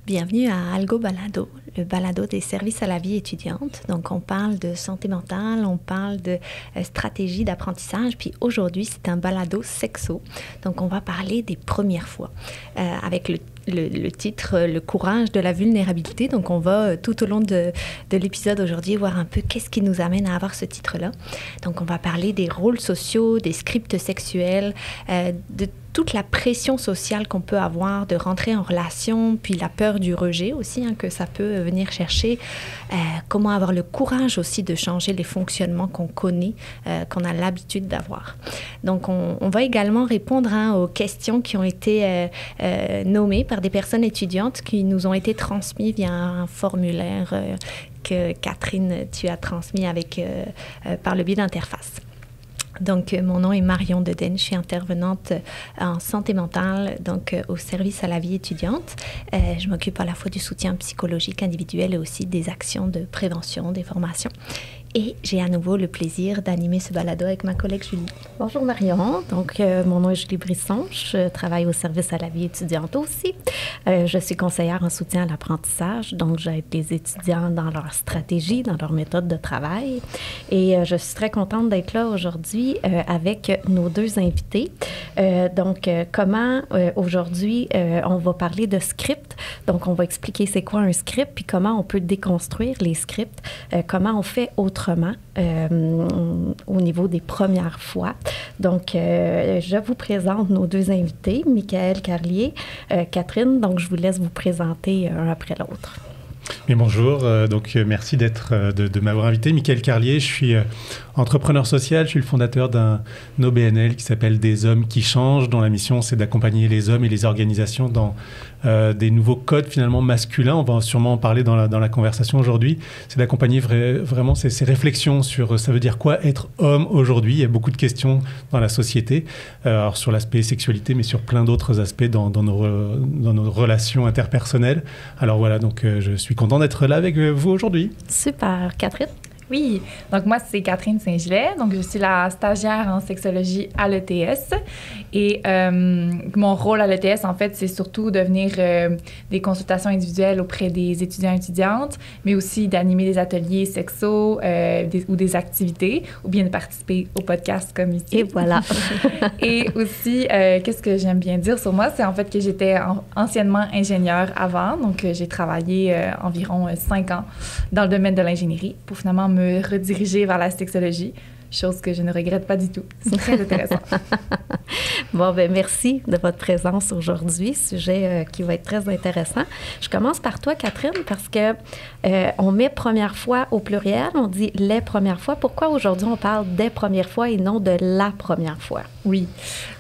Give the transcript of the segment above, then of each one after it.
Bienvenue à Algo Balado, le balado des services à la vie étudiante. Donc, on parle de santé mentale, on parle de stratégie d'apprentissage. Puis aujourd'hui, c'est un balado sexo. Donc, on va parler des premières fois avec le titre « Le courage de la vulnérabilité ». Donc, on va tout au long de l'épisode aujourd'hui voir un peu qu'est-ce qui nous amène à avoir ce titre-là. Donc, on va parler des rôles sociaux, des scripts sexuels, de toute la pression sociale qu'on peut avoir de rentrer en relation, puis la peur du rejet aussi, que ça peut venir chercher. Comment avoir le courage aussi de changer les fonctionnements qu'on connaît, qu'on a l'habitude d'avoir. Donc, on va également répondre aux questions qui ont été nommées par des personnes étudiantes qui nous ont été transmises via un formulaire que Catherine, tu as transmis par le biais d'interface. Donc, mon nom est Marion Deden, je suis intervenante en santé mentale, donc au service à la vie étudiante. Je m'occupe à la fois du soutien psychologique individuel et aussi des actions de prévention, des formations. Et j'ai à nouveau le plaisir d'animer ce balado avec ma collègue Julie. Bonjour Marion, donc mon nom est Julie Brisson, je travaille au service à la vie étudiante aussi. Je suis conseillère en soutien à l'apprentissage, donc j'aide les étudiants dans leur stratégie, dans leur méthode de travail. Et je suis très contente d'être là aujourd'hui avec nos deux invités. Donc, comment aujourd'hui on va parler de script. Donc, on va expliquer c'est quoi un script, puis comment on peut déconstruire les scripts, comment on fait autrement au niveau des premières fois. Donc, je vous présente nos deux invités, Michael Carlier, Catherine. Donc, je vous laisse vous présenter un après l'autre. Mais bonjour, donc merci de m'avoir invité. Michael Carlier, je suis entrepreneur social, je suis le fondateur d'un OBNL qui s'appelle Des Hommes qui changent, dont la mission c'est d'accompagner les hommes et les organisations dans des nouveaux codes finalement masculins. On va sûrement en parler dans la conversation aujourd'hui. C'est d'accompagner vraiment ces réflexions sur ça veut dire quoi être homme aujourd'hui. Il y a beaucoup de questions dans la société, alors sur l'aspect sexualité, mais sur plein d'autres aspects dans nos relations interpersonnelles. Alors voilà, donc je suis content d'être là avec vous aujourd'hui. Super. Catherine? Oui, donc moi, c'est Catherine Saint-Gilet. Donc, je suis la stagiaire en sexologie à l'ETS. Et mon rôle à l'ETS, en fait, c'est surtout de venir des consultations individuelles auprès des étudiants et étudiantes, mais aussi d'animer des ateliers sexo ou des activités, ou bien de participer au podcast comme ici. Et voilà. Et aussi, qu'est-ce que j'aime bien dire sur moi, c'est en fait que j'étais anciennement ingénieure avant. Donc, j'ai travaillé environ 5 ans dans le domaine de l'ingénierie pour finalement me rediriger vers la sexologie, chose que je ne regrette pas du tout. C'est très intéressant. Bon, ben merci de votre présence aujourd'hui, sujet qui va être très intéressant. Je commence par toi, Catherine, parce que on met première fois au pluriel, on dit les premières fois. Pourquoi aujourd'hui on parle des premières fois et non de la première fois? Oui.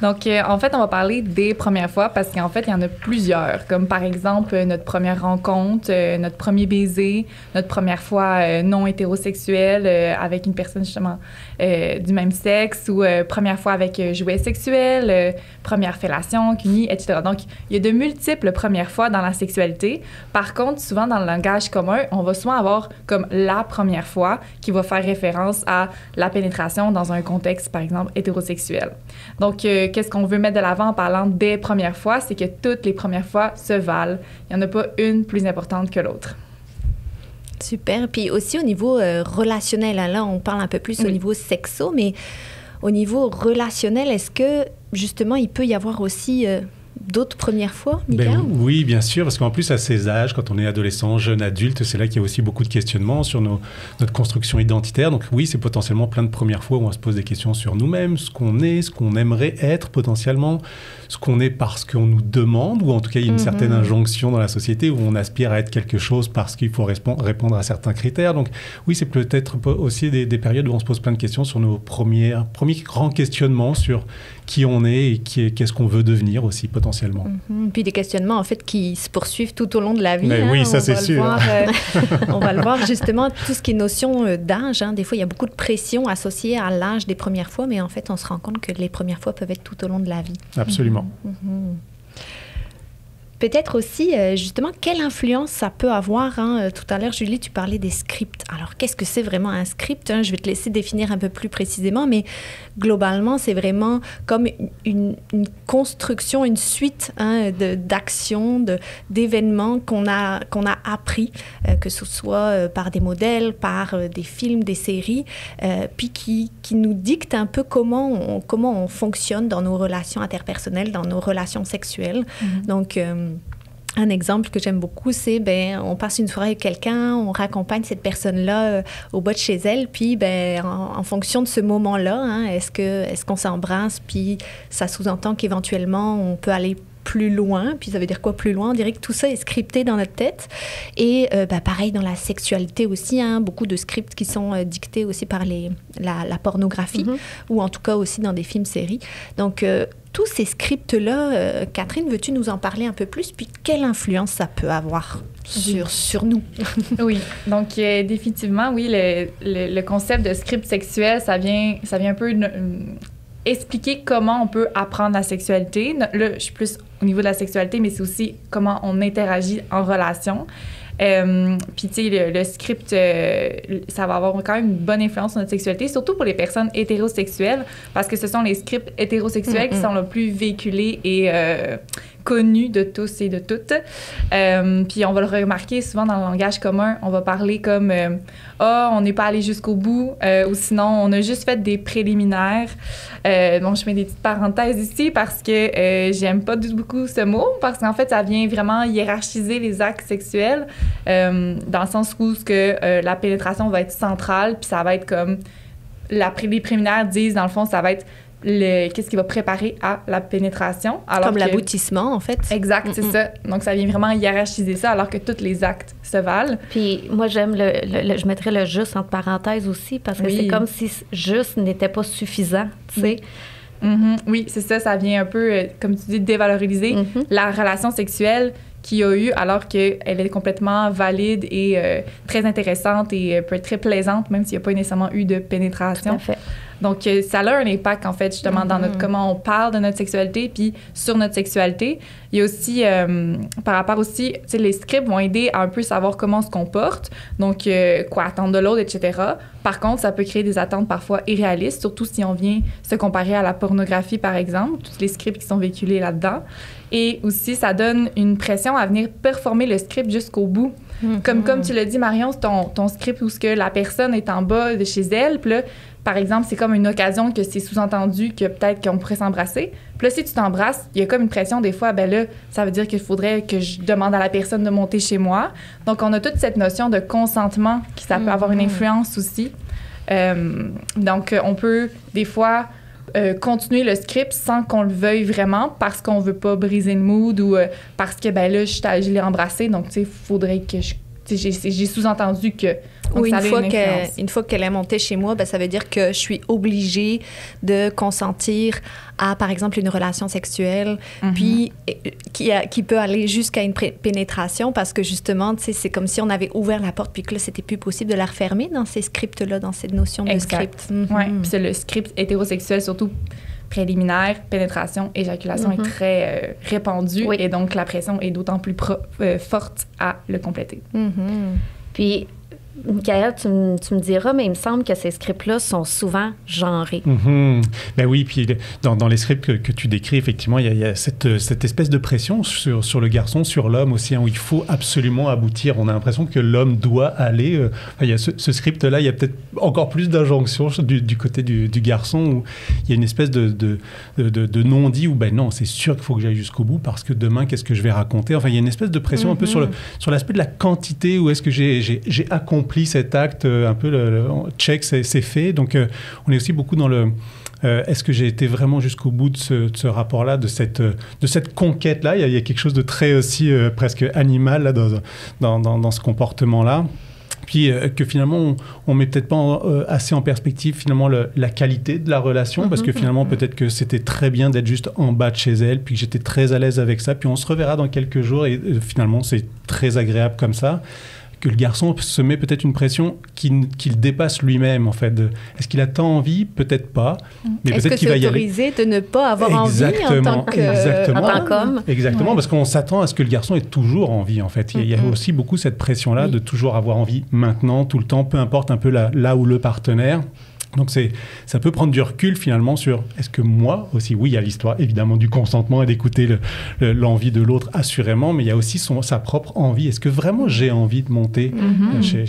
Donc, en fait, on va parler des premières fois parce qu'en fait, il y en a plusieurs, comme par exemple notre première rencontre, notre premier baiser, notre première fois non hétérosexuelle avec une personne justement du même sexe ou première fois avec jouet sexuel, première fellation, cuni, etc. Donc, il y a de multiples premières fois dans la sexualité. Par contre, souvent dans le langage commun, on va souvent avoir comme la première fois qui va faire référence à la pénétration dans un contexte, par exemple, hétérosexuel. Donc, qu'est-ce qu'on veut mettre de l'avant en parlant des premières fois? C'est que toutes les premières fois se valent. Il n'y en a pas une plus importante que l'autre. Super. Puis aussi au niveau relationnel, là, on parle un peu plus au niveau sexo, mais au niveau relationnel, est-ce que, justement, il peut y avoir aussi d'autres premières fois, Michael? Oui, bien sûr, parce qu'en plus, à ces âges, quand on est adolescent, jeune adulte, c'est là qu'il y a aussi beaucoup de questionnements sur notre construction identitaire. Donc oui, c'est potentiellement plein de premières fois où on se pose des questions sur nous-mêmes, ce qu'on est, ce qu'on aimerait être potentiellement, ce qu'on est parce qu'on nous demande, ou en tout cas, il y a une certaine injonction dans la société où on aspire à être quelque chose parce qu'il faut répondre à certains critères. Donc oui, c'est peut-être aussi des périodes où on se pose plein de questions sur nos premiers grands questionnements sur qui on est et qu'est-ce qu'on veut devenir aussi potentiellement. Puis des questionnements en fait qui se poursuivent tout au long de la vie. Mais oui, ça c'est sûr. On va le voir justement, tout ce qui est notion d'âge. Des fois, il y a beaucoup de pression associée à l'âge des premières fois, mais en fait, on se rend compte que les premières fois peuvent être tout au long de la vie. Absolument. Peut-être aussi, justement, quelle influence ça peut avoir. Tout à l'heure, Julie, tu parlais des scripts. Alors, qu'est-ce que c'est vraiment un script? Je vais te laisser définir un peu plus précisément, mais globalement, c'est vraiment comme une construction, une suite d'actions, d'événements qu'on a appris, que ce soit par des modèles, par des films, des séries, puis qui nous dictent un peu comment on fonctionne dans nos relations interpersonnelles, dans nos relations sexuelles. Donc, un exemple que j'aime beaucoup, c'est on passe une soirée avec quelqu'un, on raccompagne cette personne-là au bas de chez elle, puis en fonction de ce moment-là, est-ce qu'on s'embrasse, puis ça sous-entend qu'éventuellement on peut aller plus loin, puis ça veut dire quoi plus loin? On dirait que tout ça est scripté dans notre tête. Et pareil dans la sexualité aussi, beaucoup de scripts qui sont dictés aussi par la pornographie, ou en tout cas aussi dans des films-séries. Donc, tous ces scripts-là, Catherine, veux-tu nous en parler un peu plus? Puis quelle influence ça peut avoir sur nous? Oui, donc définitivement, oui, le concept de script sexuel, ça vient un peu expliquer comment on peut apprendre la sexualité. Là, je suis plus au niveau de la sexualité, mais c'est aussi comment on interagit en relation. Puis, tu sais, le script, ça va avoir quand même une bonne influence sur notre sexualité, surtout pour les personnes hétérosexuelles, parce que ce sont les scripts hétérosexuels qui sont le plus véhiculés et connus de tous et de toutes. Puis, on va le remarquer souvent dans le langage commun. On va parler comme « Ah, on n'est pas allé jusqu'au bout ou sinon, on a juste fait des préliminaires. » Bon, je mets des petites parenthèses ici parce que j'aime pas beaucoup ce mot, parce qu'en fait, ça vient vraiment hiérarchiser les actes sexuels dans le sens où la pénétration va être centrale, puis ça va être comme les préliminaires disent, dans le fond, ça va être qu'est-ce qui va préparer à la pénétration. Comme l'aboutissement, en fait. Exact, c'est ça. Donc, ça vient vraiment hiérarchiser ça, alors que tous les actes se valent. Puis, moi, j'aime je mettrais le juste entre parenthèses aussi, parce que c'est comme si juste n'était pas suffisant, tu sais. Oui, c'est ça. Ça vient un peu, comme tu dis, dévaloriser la relation sexuelle qu'il y a eu, alors qu'elle est complètement valide et très intéressante et peut être très plaisante, même s'il n'y a pas nécessairement eu de pénétration. Tout à fait. Donc, ça a un impact, en fait, justement, dans comment on parle de notre sexualité, puis sur notre sexualité. Il y a aussi, par rapport aussi, tu sais, les scripts vont aider à un peu savoir comment on se comporte, donc quoi attendre de l'autre, etc. Par contre, ça peut créer des attentes parfois irréalistes, surtout si on vient se comparer à la pornographie, par exemple, tous les scripts qui sont véhiculés là-dedans. Et aussi, ça donne une pression à venir performer le script jusqu'au bout. Comme tu l'as dit, Marion, c'est ton script où la personne est en bas de chez elle, puis là, par exemple, c'est comme une occasion que c'est sous-entendu que peut-être qu'on pourrait s'embrasser. Puis là, si tu t'embrasses, il y a comme une pression des fois, ben là, ça veut dire qu'il faudrait que je demande à la personne de monter chez moi. Donc, on a toute cette notion de consentement qui ça peut avoir une influence aussi. Donc, on peut des fois continuer le script sans qu'on le veuille vraiment parce qu'on veut pas briser le mood ou parce que, ben là, je l'ai embrassé, donc, tu sais, faudrait que j'ai sous-entendu que... Donc, oui, une fois qu'elle est montée chez moi, ben, ça veut dire que je suis obligée de consentir à, par exemple, une relation sexuelle, puis qui peut aller jusqu'à une pénétration parce que, justement, tu sais, c'est comme si on avait ouvert la porte puis que là, c'était plus possible de la refermer dans ces scripts-là, dans cette notion de script. Oui, puis c'est le script hétérosexuel, surtout préliminaire, pénétration, éjaculation est très répandue et donc la pression est d'autant plus forte à le compléter. Puis, Michael, tu me diras, mais il me semble que ces scripts-là sont souvent genrés. Ben oui, puis dans les scripts que tu décris, effectivement, il y a cette espèce de pression sur le garçon, sur l'homme aussi, où il faut absolument aboutir. On a l'impression que l'homme doit aller... il y a ce script-là, il y a peut-être encore plus d'injonctions du côté du garçon, où il y a une espèce de non-dit, où ben non, c'est sûr qu'il faut que j'aille jusqu'au bout, parce que demain, qu'est-ce que je vais raconter? Enfin, il y a une espèce de pression un peu sur l'aspect de la quantité, où est-ce que j'ai accompli cet acte, un peu le check, c'est fait. Donc, on est aussi beaucoup dans le... est-ce que j'ai été vraiment jusqu'au bout de ce rapport-là, de cette conquête-là? Il y a quelque chose de très aussi presque animal là, dans ce comportement-là. Puis que finalement, on met peut-être pas assez en perspective finalement la qualité de la relation, parce que finalement, peut-être que c'était très bien d'être juste en bas de chez elle, puis que j'étais très à l'aise avec ça, puis on se reverra dans quelques jours, et finalement, c'est très agréable comme ça. Que le garçon se met peut-être une pression qu'il dépasse lui-même, en fait. Est-ce qu'il a tant envie? Peut-être pas. Mais peut-être qu'il va y aller. Est-ce que c'est autorisé de ne pas avoir envie en tant qu'homme? Exactement, parce qu'on s'attend à ce que le garçon ait toujours envie, en fait. Il y a aussi beaucoup cette pression-là de toujours avoir envie maintenant, tout le temps, peu importe un peu là où le partenaire. Donc ça peut prendre du recul finalement sur est-ce que moi aussi, oui, il y a l'histoire évidemment du consentement et d'écouter l'envie de l'autre assurément, mais il y a aussi sa propre envie. Est-ce que vraiment j'ai envie de monter chez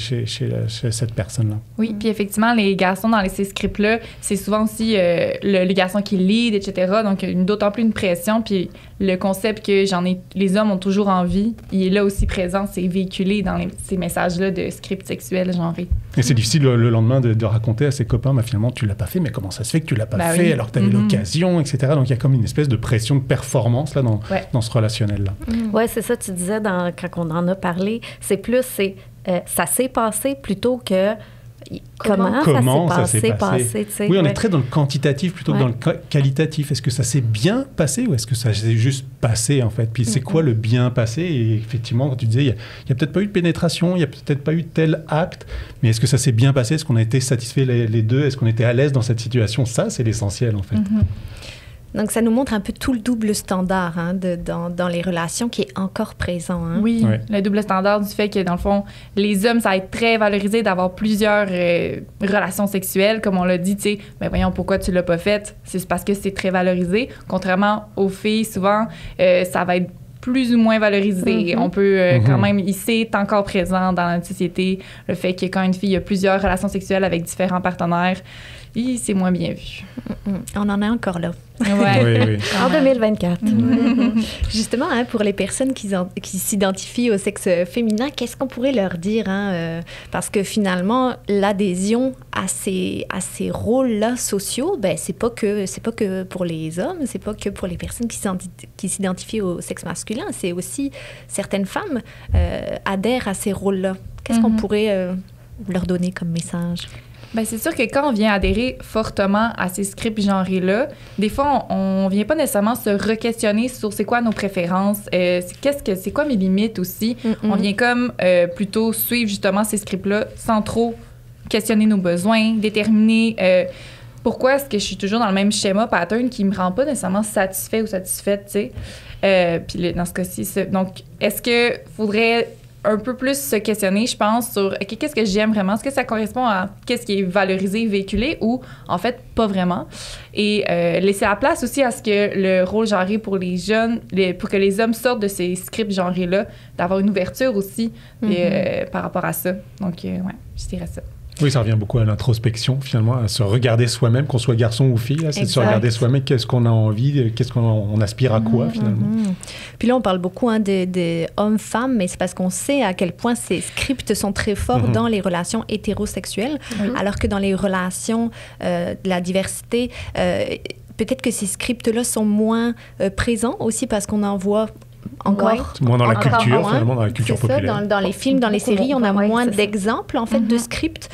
cette personne-là? Oui, puis effectivement, les garçons dans ces scripts-là, c'est souvent aussi le garçon qui lead, etc. Donc d'autant plus une pression, puis le concept que les hommes ont toujours envie, il est là aussi présent, c'est véhiculé dans ces messages-là de scripts sexuels genrés. Et c'est difficile le lendemain de raconter à ses copains, finalement, tu l'as pas fait, mais comment ça se fait que tu l'as pas fait alors que tu avais l'occasion, etc. Donc, il y a comme une espèce de pression de performance là, dans ce relationnel-là. Oui, c'est ça, tu disais quand on en a parlé, ça s'est passé plutôt que comment ça s'est passé. Oui, on est très dans le quantitatif plutôt que dans le qualitatif. Est-ce que ça s'est bien passé ou est-ce que ça s'est juste passé, en fait? Puis c'est quoi le bien passé? Et effectivement, quand tu disais, il n'y a peut-être pas eu de pénétration, il n'y a peut-être pas eu de tel acte, mais est-ce que ça s'est bien passé? Est-ce qu'on a été satisfaits les deux? Est-ce qu'on était à l'aise dans cette situation? Ça, c'est l'essentiel, en fait. Donc, ça nous montre un peu tout le double standard dans les relations qui est encore présent. Oui, le double standard du fait que, dans le fond, les hommes, ça va être très valorisé d'avoir plusieurs relations sexuelles. Comme on l'a dit, tu sais, ben voyons, pourquoi tu l'as pas faite? C'est parce que c'est très valorisé. Contrairement aux filles, souvent, ça va être plus ou moins valorisé. On peut quand même, c'est encore présent dans notre société, le fait que quand une fille a plusieurs relations sexuelles avec différents partenaires, c'est moins bien vu. On en est encore là. Ouais. Oui. En 2024. Justement, pour les personnes qui s'identifient au sexe féminin, qu'est-ce qu'on pourrait leur dire? Parce que finalement, l'adhésion à ces rôles-là sociaux, c'est pas que pour les hommes, c'est pas que pour les personnes qui s'identifient au sexe masculin, c'est aussi certaines femmes adhèrent à ces rôles-là. Qu'est-ce qu'on pourrait leur donner comme message? Bien, c'est sûr que quand on vient adhérer fortement à ces scripts genrés-là, des fois, on vient pas nécessairement se re-questionner sur c'est quoi nos préférences, c'est quoi mes limites aussi. On vient comme plutôt suivre justement ces scripts-là sans trop questionner nos besoins, déterminer pourquoi est-ce que je suis toujours dans le même schéma pattern qui me rend pas nécessairement satisfait ou satisfaite, tu sais. Puis dans ce cas-ci, donc, est-ce que faudrait un peu plus se questionner, je pense, sur qu'est-ce que j'aime vraiment? Est-ce que ça correspond à qu'est-ce qui est valorisé, véhiculé ou, en fait, pas vraiment? Et laisser la place aussi à ce que le rôle genré pour les jeunes, pour que les hommes sortent de ces scripts genrés-là, d'avoir une ouverture aussi par rapport à ça. Donc, je dirais ça. Oui, ça revient beaucoup à l'introspection, finalement, à se regarder soi-même, qu'on soit garçon ou fille. Là, c'est de se regarder soi-même, qu'est-ce qu'on a envie, qu'est-ce qu'on aspire à quoi, finalement. Puis là, on parle beaucoup des hommes-femmes, mais c'est parce qu'on sait à quel point ces scripts sont très forts dans les relations hétérosexuelles, alors que dans les relations de la diversité, peut-être que ces scripts-là sont moins présents aussi parce qu'on en voit encore. Moins dans la culture, finalement, dans la culture populaire. Ça, dans les films, dans les séries, on a moins d'exemples, en fait, de scripts.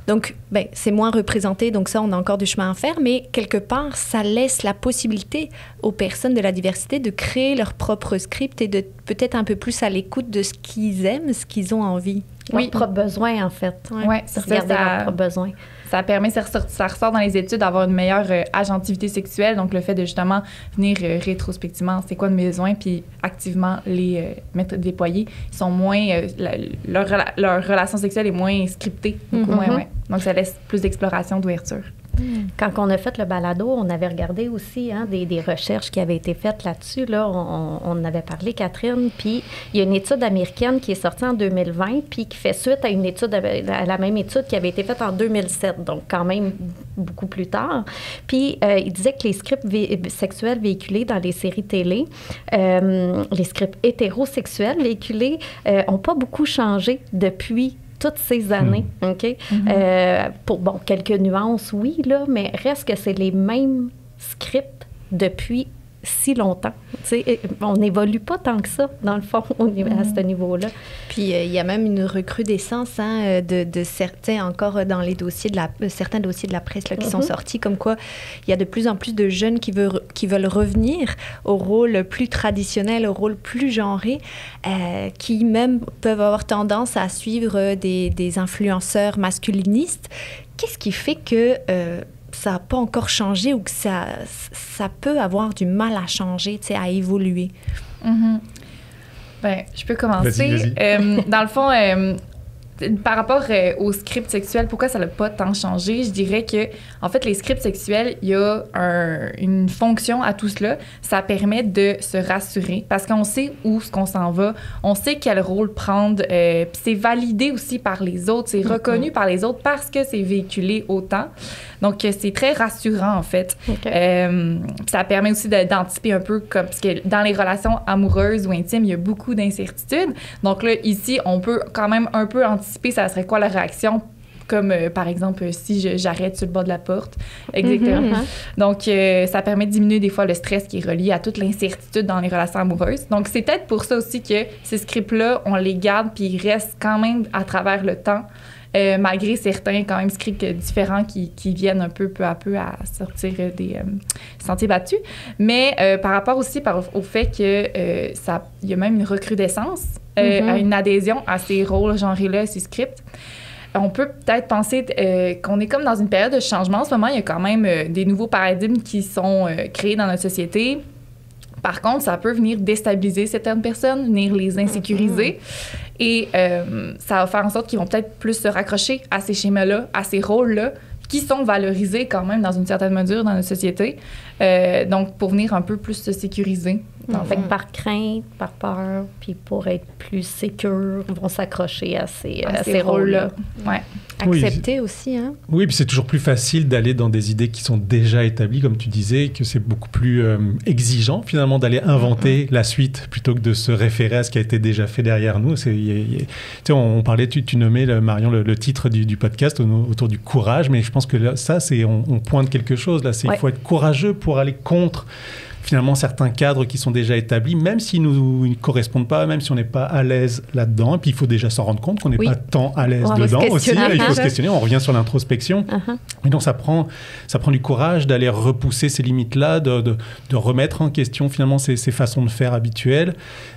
Donc, c'est moins représenté, donc ça, on a encore du chemin à faire, mais quelque part, ça laisse la possibilité aux personnes de la diversité de créer leur propre script et de peut-être un peu plus à l'écoute de ce qu'ils aiment, ce qu'ils ont envie. Leurs propres besoins, en fait. Oui, c'est regarder leurs propres besoins. Ça permet, ça ressort dans les études d'avoir une meilleure agentivité sexuelle, donc le fait de justement venir rétrospectivement, c'est quoi mes besoins, puis activement les déployer. Ils sont moins, leur relation sexuelle est moins scriptée, beaucoup moins, donc ça laisse plus d'exploration, d'ouverture. Quand on a fait le balado, on avait regardé aussi des recherches qui avaient été faites là-dessus. Là, on en avait parlé, Catherine. Puis il y a une étude américaine qui est sortie en 2020, puis qui fait suite à une étude, à la même étude qui avait été faite en 2007, donc quand même beaucoup plus tard. Puis il disait que les scripts sexuels véhiculés dans les séries télé, les scripts hétérosexuels véhiculés, n'ont pas beaucoup changé depuis toutes ces années, OK? Pour, quelques nuances, oui, là, mais reste que c'est les mêmes scripts depuis si longtemps. Tu sais, on n'évolue pas tant que ça, dans le fond, à ce niveau-là. Puis, il y a même une recrudescence de certains, encore dans les dossiers certains dossiers de la presse là, qui sont sortis, comme quoi il y a de plus en plus de jeunes qui veulent revenir au rôle plus traditionnel, au rôle plus genré, qui même peuvent avoir tendance à suivre des influenceurs masculinistes. Qu'est-ce qui fait que ça n'a pas encore changé ou que ça peut avoir du mal à changer, à évoluer? Ben, je peux commencer. Vas-y. Dans le fond, par rapport au script sexuel, pourquoi ça n'a pas tant changé? Je dirais que, en fait, les scripts sexuels, il y a une fonction à tout cela. Ça permet de se rassurer parce qu'on sait où ce qu'on s'en va. On sait quel rôle prendre. Puis c'est validé aussi par les autres. C'est reconnu par les autres parce que c'est véhiculé autant. Donc, c'est très rassurant, en fait. Ça permet aussi d'anticiper un peu, parce que dans les relations amoureuses ou intimes, il y a beaucoup d'incertitudes. Donc là, ici, on peut quand même un peu anticiper ça serait quoi la réaction, comme par exemple si j'arrête sur le bas de la porte. Exactement. Donc, ça permet de diminuer des fois le stress qui est relié à toute l'incertitude dans les relations amoureuses. Donc, c'est peut-être pour ça aussi que ces scripts-là, on les garde puis ils restent quand même à travers le temps. Malgré certains quand même scripts différents qui viennent un peu à peu à sortir des sentiers battus. Mais par rapport aussi au fait que il y a même une recrudescence, une adhésion à ces rôles genrés-là, à ces scripts. On peut peut-être penser qu'on est comme dans une période de changement. En ce moment, il y a quand même des nouveaux paradigmes qui sont créés dans notre société. Par contre, ça peut venir déstabiliser certaines personnes, venir les insécuriser. Et ça va faire en sorte qu'ils vont peut-être plus se raccrocher à ces schémas-là, à ces rôles-là, qui sont valorisés quand même dans une certaine mesure dans notre société. Donc, pour venir un peu plus se sécuriser. Fait que par crainte, par peur, puis pour être plus sécure, vont s'accrocher à ces rôles-là. Ouais. Accepter aussi, hein? Oui, puis c'est toujours plus facile d'aller dans des idées qui sont déjà établies, comme tu disais, que c'est beaucoup plus exigeant, finalement, d'aller inventer la suite plutôt que de se référer à ce qui a été déjà fait derrière nous. On parlait, tu nommais, Marion, le titre du podcast autour du courage, mais je pense que là, ça, on pointe quelque chose. Là, il faut être courageux pour aller contre finalement certains cadres qui sont déjà établis, même s'ils ne correspondent pas, même si on n'est pas à l'aise là-dedans. Et puis, il faut déjà s'en rendre compte qu'on n'est pas tant à l'aise dedans aussi. Il faut se questionner. On revient sur l'introspection. Et donc, ça prend du courage d'aller repousser ces limites-là, de remettre en question finalement ces façons de faire habituelles.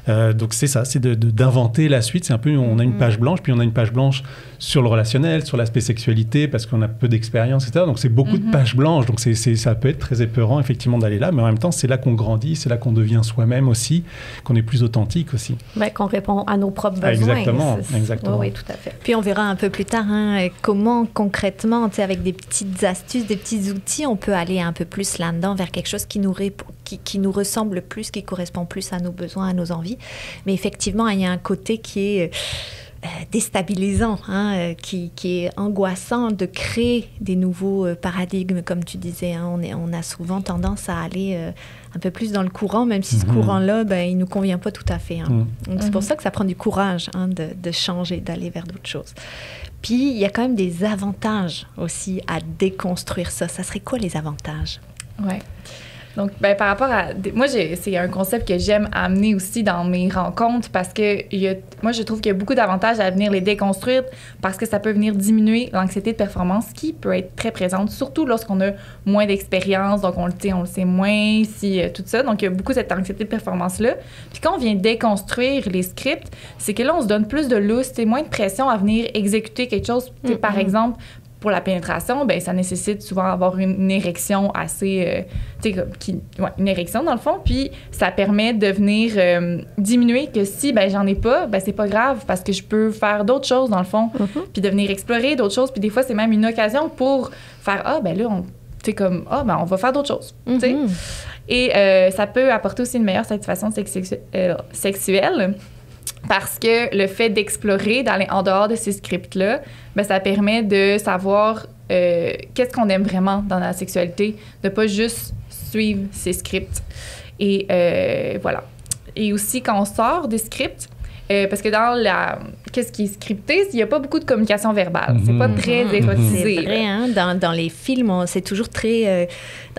Donc, c'est ça, c'est d'inventer la suite. C'est un peu, on a une page blanche, puis on a une page blanche sur le relationnel, sur l'aspect sexualité, parce qu'on a peu d'expérience, etc. Donc, c'est beaucoup de pages blanches. Donc, ça peut être très épeurant, effectivement, d'aller là. Mais en même temps, c'est là qu'on grandit, c'est là qu'on devient soi-même aussi, qu'on est plus authentique aussi. Bien, qu'on répond à nos propres besoins. Exactement. Oui, tout à fait. Puis on verra un peu plus tard comment concrètement, avec des petites astuces, des petits outils, on peut aller un peu plus là-dedans vers quelque chose qui nous ressemble plus, qui correspond plus à nos besoins, à nos envies. Mais effectivement, il y a un côté qui est déstabilisant, qui est angoissant de créer des nouveaux paradigmes, comme tu disais. On a souvent tendance à aller un peu plus dans le courant, même si ce courant-là, il ne nous convient pas tout à fait. Donc, c'est pour ça que ça prend du courage de changer, d'aller vers d'autres choses. Puis, il y a quand même des avantages aussi à déconstruire ça. Ça serait quoi les avantages? Oui. Donc, par rapport à... Moi, c'est un concept que j'aime amener aussi dans mes rencontres parce que moi, je trouve qu'il y a beaucoup d'avantages à venir les déconstruire parce que ça peut venir diminuer l'anxiété de performance qui peut être très présente, surtout lorsqu'on a moins d'expérience, donc on le sait moins, tout ça. Donc, il y a beaucoup cette anxiété de performance-là. Puis quand on vient déconstruire les scripts, c'est que là, on se donne plus de lousse, moins de pression à venir exécuter quelque chose. Par exemple, pour la pénétration, ça nécessite souvent d'avoir une érection assez... une érection, dans le fond. Puis, ça permet de venir diminuer que si j'en ai pas, c'est pas grave parce que je peux faire d'autres choses, dans le fond. Puis, de venir explorer d'autres choses. Puis, des fois, c'est même une occasion pour faire « là, on va faire d'autres choses. Et ça peut apporter aussi une meilleure satisfaction sexuelle. Parce que le fait d'explorer, d'aller en dehors de ces scripts-là, ça permet de savoir qu'est-ce qu'on aime vraiment dans la sexualité, de pas juste suivre ces scripts. Et voilà. Et aussi, quand on sort des scripts, Parce que dans qu'est-ce qui est scripté, il n'y a pas beaucoup de communication verbale. C'est pas très érotisé. C'est vrai, hein? Dans les films, c'est toujours très...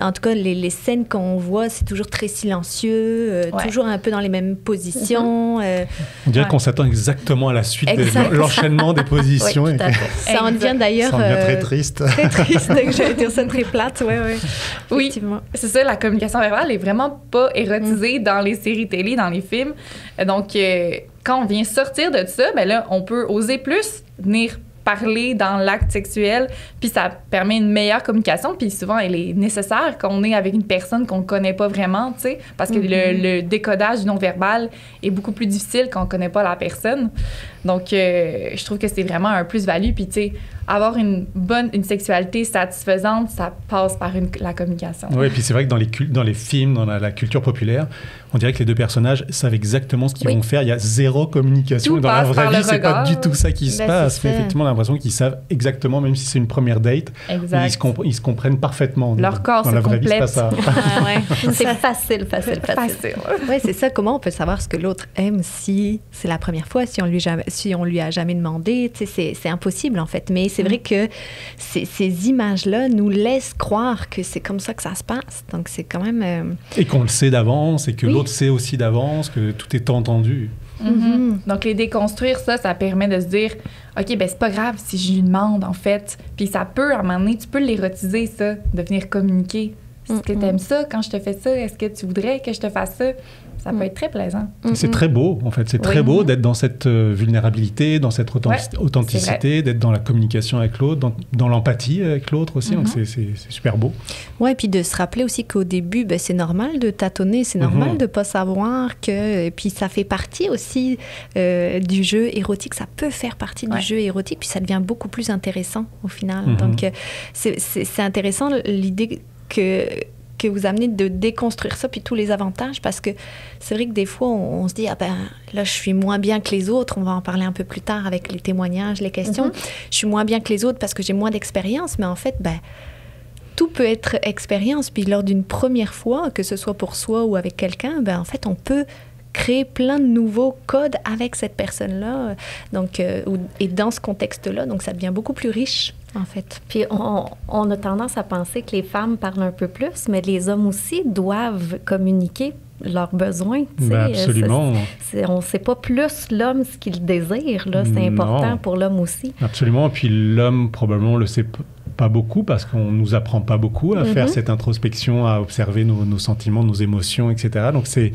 en tout cas, les scènes qu'on voit, c'est toujours très silencieux, toujours un peu dans les mêmes positions. On dirait qu'on s'attend exactement à la suite de l'enchaînement des positions. Oui, tout à fait. Ça en devient d'ailleurs... Ça en devient très triste. Très triste, j'allais dire ça, très plate, oui, c'est ça, la communication verbale est vraiment pas érotisée dans les séries télé, dans les films. Donc, quand on vient sortir de ça, ben là, on peut oser plus venir parler dans l'acte sexuel, puis ça permet une meilleure communication, puis souvent, elle est nécessaire quand on est avec une personne qu'on ne connaît pas vraiment, tu sais, parce que le décodage du non-verbal est beaucoup plus difficile quand on ne connaît pas la personne. Donc, je trouve que c'est vraiment un plus-value, puis tu sais, avoir une sexualité satisfaisante, ça passe par la communication. Oui, puis c'est vrai que dans les films, dans la culture populaire, on dirait que les deux personnages savent exactement ce qu'ils vont faire. Il y a zéro communication. Tout dans la vraie vie, c'est pas du tout ça qui se passe. Mais effectivement, on a l'impression qu'ils savent exactement, même si c'est une première date, ils se comprennent parfaitement. Leur corps dans se la vraie complète. vie, c'est pas ça. C'est facile. Oui, c'est ça. Comment on peut savoir ce que l'autre aime si c'est la première fois, si on lui a jamais demandé? C'est impossible, en fait. Mais c'est vrai que ces images-là nous laissent croire que c'est comme ça que ça se passe. Donc, c'est quand même... Et qu'on le sait d'avance, et que l'autre sait aussi d'avance, que tout est entendu. Donc, les déconstruire, ça permet de se dire, OK, ben c'est pas grave si je lui demande, en fait. Puis ça peut, à un moment donné, tu peux l'érotiser, ça, de venir communiquer. Est-ce que tu aimes ça quand je te fais ça? Est-ce que tu voudrais que je te fasse ça? Ça peut être très plaisant. C'est très beau, en fait. C'est très beau d'être dans cette vulnérabilité, dans cette authenticité, d'être dans la communication avec l'autre, dans l'empathie avec l'autre aussi. Donc, c'est super beau. Oui, puis de se rappeler aussi qu'au début, c'est normal de tâtonner, c'est normal de ne pas savoir que... Puis ça fait partie aussi du jeu érotique. Ça peut faire partie du jeu érotique, puis ça devient beaucoup plus intéressant au final. Donc, c'est intéressant l'idée que vous amenez de déconstruire ça, puis tous les avantages, parce que c'est vrai que des fois, on se dit, là, je suis moins bien que les autres, on va en parler un peu plus tard avec les témoignages, les questions, je suis moins bien que les autres parce que j'ai moins d'expérience, mais en fait, tout peut être expérience, puis lors d'une première fois, que ce soit pour soi ou avec quelqu'un, en fait, on peut créer plein de nouveaux codes avec cette personne-là, donc, et dans ce contexte-là, donc ça devient beaucoup plus riche, en fait. Puis on a tendance à penser que les femmes parlent un peu plus, mais les hommes aussi doivent communiquer leurs besoins. Absolument. On ne sait pas plus l'homme ce qu'il désire, là. C'est important pour l'homme aussi. Absolument. Puis l'homme, probablement, le sait pas beaucoup parce qu'on ne nous apprend pas beaucoup à faire cette introspection, à observer nos sentiments, nos émotions, etc. Donc, c'est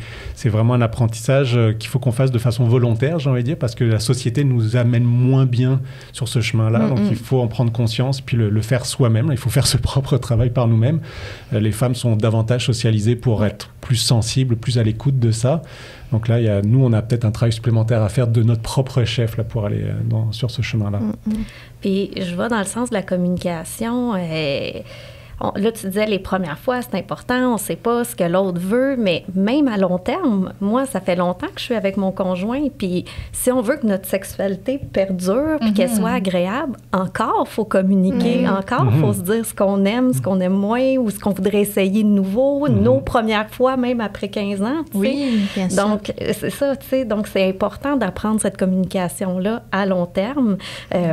vraiment un apprentissage qu'il faut qu'on fasse de façon volontaire, j'ai envie de dire, parce que la société nous amène moins bien sur ce chemin-là. Donc, il faut en prendre conscience puis le faire soi-même. Il faut faire ce propre travail par nous-mêmes. Les femmes sont davantage socialisées pour être plus sensibles, plus à l'écoute de ça. Donc là, nous, on a peut-être un travail supplémentaire à faire de notre propre chef là, pour aller sur ce chemin-là. Puis je vais dans le sens de la communication. Là, tu disais les premières fois, c'est important, on ne sait pas ce que l'autre veut, mais même à long terme, moi, ça fait longtemps que je suis avec mon conjoint, puis si on veut que notre sexualité perdure, puis qu'elle soit agréable, encore, il faut communiquer, encore, il faut se dire ce qu'on aime moins, ou ce qu'on voudrait essayer de nouveau, nos premières fois, même après 15 ans, tu sais. Oui, bien sûr. Donc, c'est ça, tu sais, donc c'est important d'apprendre cette communication-là à long terme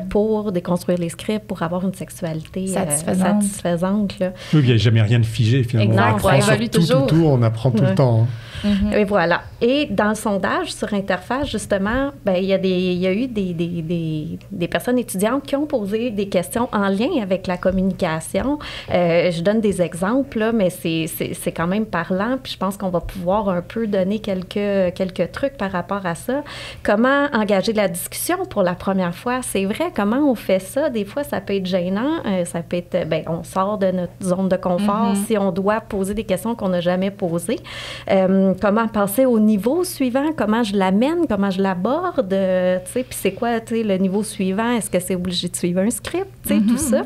pour déconstruire les scripts, pour avoir une sexualité satisfaisante. Là. Oui, il n'y a jamais rien de figé, finalement. Exact, on apprend tout, on apprend tout le temps. Et voilà. Et dans le sondage sur Interface, justement, il y a eu des personnes étudiantes qui ont posé des questions en lien avec la communication. Je donne des exemples, là, mais c'est quand même parlant, puis je pense qu'on va pouvoir un peu donner quelques trucs par rapport à ça. Comment engager la discussion pour la première fois? C'est vrai, comment on fait ça? Des fois, ça peut être gênant. Ça peut être, on sort de notre zone de confort si on doit poser des questions qu'on n'a jamais posées. Comment passer au niveau suivant, comment je l'amène, comment je l'aborde, tu sais, puis c'est quoi, tu sais, le niveau suivant, est-ce que c'est obligé de suivre un script, tu sais, tout ça.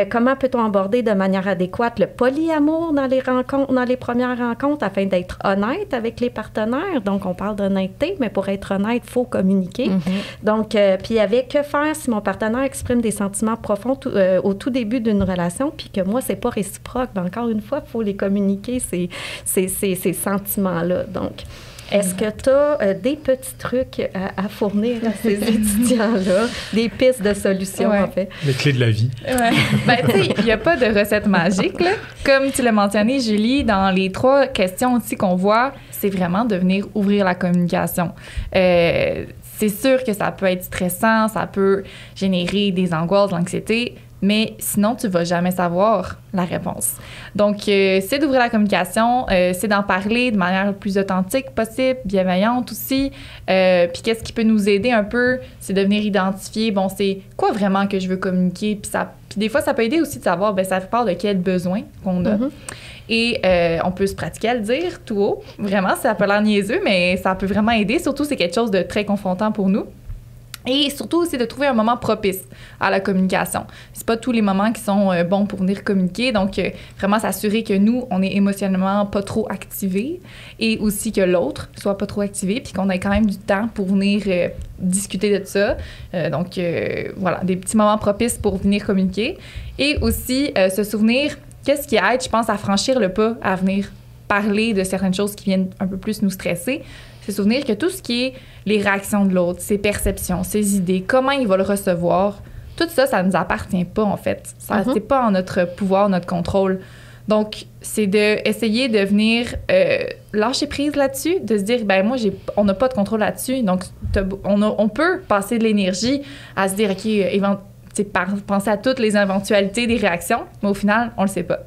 Comment peut-on aborder de manière adéquate le polyamour dans les rencontres, dans les premières rencontres, afin d'être honnête avec les partenaires. Donc, on parle d'honnêteté, mais pour être honnête, il faut communiquer. Donc, puis avec que faire si mon partenaire exprime des sentiments profonds au tout début d'une relation, puis que moi, c'est pas réciproque. Donc, encore une fois, il faut les communiquer, ces sentiments-là. Donc, Est-ce que tu as des petits trucs à fournir à ces étudiants-là, des pistes de solutions, en fait? Les clés de la vie. Ouais. Ben, tu sais, il n'y a pas de recette magique, là. Comme tu l'as mentionné, Julie, dans les 3 questions aussi qu'on voit, c'est vraiment de venir ouvrir la communication. C'est sûr que ça peut être stressant, ça peut générer des angoisses, de l'anxiété, mais sinon, tu vas jamais savoir la réponse. Donc, c'est d'ouvrir la communication, c'est d'en parler de manière le plus authentique possible, bienveillante aussi. Puis qu'est-ce qui peut nous aider un peu, c'est de venir identifier, bon, c'est quoi vraiment que je veux communiquer. Puis des fois, ça peut aider aussi de savoir, ben ça part de quel besoin qu'on a. Et on peut se pratiquer à le dire tout haut. Vraiment, ça peut l'air niaiseux, mais ça peut vraiment aider. Surtout, c'est quelque chose de très confrontant pour nous. Et surtout aussi de trouver un moment propice à la communication. C'est pas tous les moments qui sont bons pour venir communiquer, donc vraiment s'assurer que nous, on est émotionnellement pas trop activés et aussi que l'autre soit pas trop activé, puis qu'on ait quand même du temps pour venir discuter de ça. Donc voilà, des petits moments propices pour venir communiquer. Et aussi se souvenir, qu'est-ce qui aide, je pense, à franchir le pas, à venir parler de certaines choses qui viennent un peu plus nous stresser. Se souvenir que tout ce qui est les réactions de l'autre, ses perceptions, ses idées, comment il va le recevoir, tout ça, ça ne nous appartient pas, en fait. Ça, c'est pas en notre pouvoir, notre contrôle. Donc, c'est d'essayer de venir lâcher prise là-dessus, de se dire, ben moi, on n'a pas de contrôle là-dessus. Donc, on peut passer de l'énergie à se dire, OK, penser à toutes les éventualités des réactions, mais au final, on le sait pas.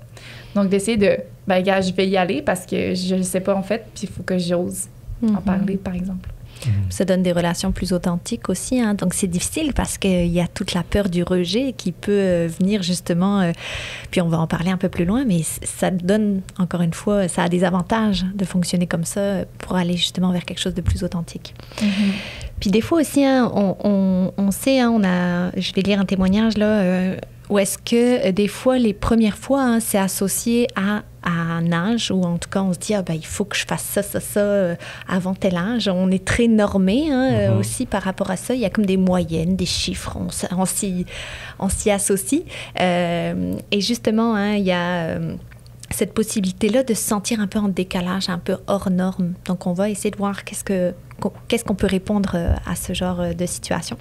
Donc, d'essayer de, ben gars, je vais y aller parce que je le sais pas, en fait, puis il faut que j'ose en parler, par exemple. Ça donne des relations plus authentiques aussi, hein. Donc c'est difficile parce qu'il y a toute la peur du rejet qui peut venir justement, puis on va en parler un peu plus loin, mais ça donne, encore une fois, ça a des avantages de fonctionner comme ça pour aller justement vers quelque chose de plus authentique. Puis des fois aussi, hein, on sait, hein, je vais lire un témoignage là, où est-ce que des fois, les premières fois, hein, c'est associé à un âge, ou en tout cas, on se dit, ah, ben, il faut que je fasse ça avant tel âge. On est très normé aussi par rapport à ça. Il y a comme des moyennes, des chiffres, on s'y associe. Et justement, hein, il y a cette possibilité-là de se sentir un peu en décalage, un peu hors norme. Donc, on va essayer de voir qu'est-ce qu'on peut répondre à ce genre de situation.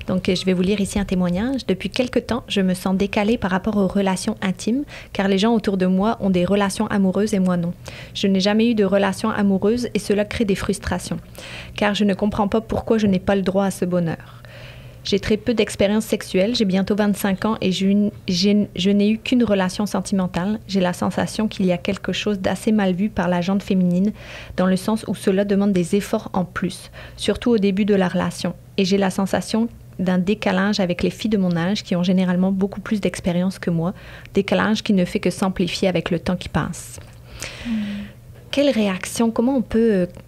Donc, je vais vous lire ici un témoignage. Depuis quelque temps, je me sens décalée par rapport aux relations intimes, car les gens autour de moi ont des relations amoureuses et moi non. Je n'ai jamais eu de relations amoureuses et cela crée des frustrations, car je ne comprends pas pourquoi je n'ai pas le droit à ce bonheur. J'ai très peu d'expérience sexuelle, j'ai bientôt 25 ans et je n'ai eu qu'une relation sentimentale. J'ai la sensation qu'il y a quelque chose d'assez mal vu par la gente féminine, dans le sens où cela demande des efforts en plus, surtout au début de la relation. Et j'ai la sensation d'un décalage avec les filles de mon âge qui ont généralement beaucoup plus d'expérience que moi, décalage qui ne fait que s'amplifier avec le temps qui passe. Quelle réaction,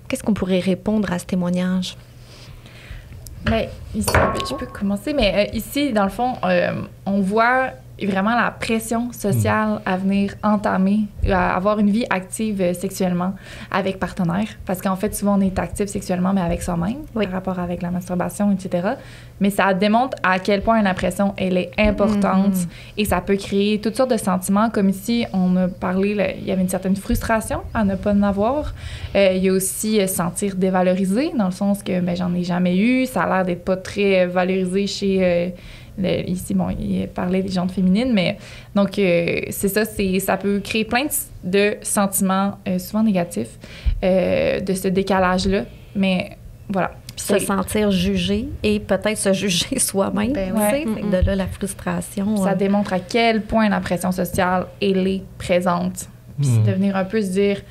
qu'est-ce qu'on pourrait répondre à ce témoignage? Bien, ici, je peux commencer, mais ici, dans le fond, on voit vraiment la pression sociale à venir entamer, à avoir une vie active sexuellement avec partenaire. Parce qu'en fait, souvent, on est actif sexuellement, mais avec soi-même, par rapport avec la masturbation, etc. Mais ça démontre à quel point la pression, elle est importante et ça peut créer toutes sortes de sentiments. Comme ici, on a parlé, il y avait une certaine frustration à ne pas en avoir. Il y a aussi se sentir dévalorisé, dans le sens que j'en ai jamais eu. Ça a l'air d'être pas très valorisé chez... ici, bon, il parlait des genres féminines, mais donc, c'est ça, ça peut créer plein de sentiments, souvent négatifs, de ce décalage-là, mais voilà. Puis se sentir jugé et peut-être se juger soi-même, de là la frustration. Ça démontre à quel point la pression sociale, elle est présente. Puis de venir un peu se dire,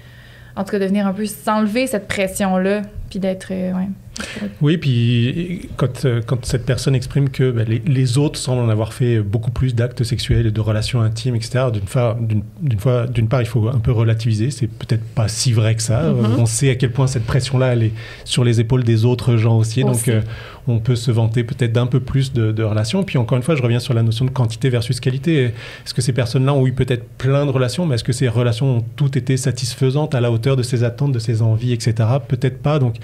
en tout cas, de venir un peu s'enlever cette pression-là, puis d'être... Oui, puis quand cette personne exprime que les autres semblent en avoir fait beaucoup plus d'actes sexuels et de relations intimes, etc., d'une part, il faut un peu relativiser. C'est peut-être pas si vrai que ça. On sait à quel point cette pression-là, elle est sur les épaules des autres gens aussi. Donc, on peut se vanter peut-être d'un peu plus de relations. Puis encore une fois, je reviens sur la notion de quantité versus qualité. Est-ce que ces personnes-là ont eu peut-être plein de relations, mais est-ce que ces relations ont toutes été satisfaisantes à la hauteur de ses attentes, de ses envies, etc.? Peut-être pas. Donc,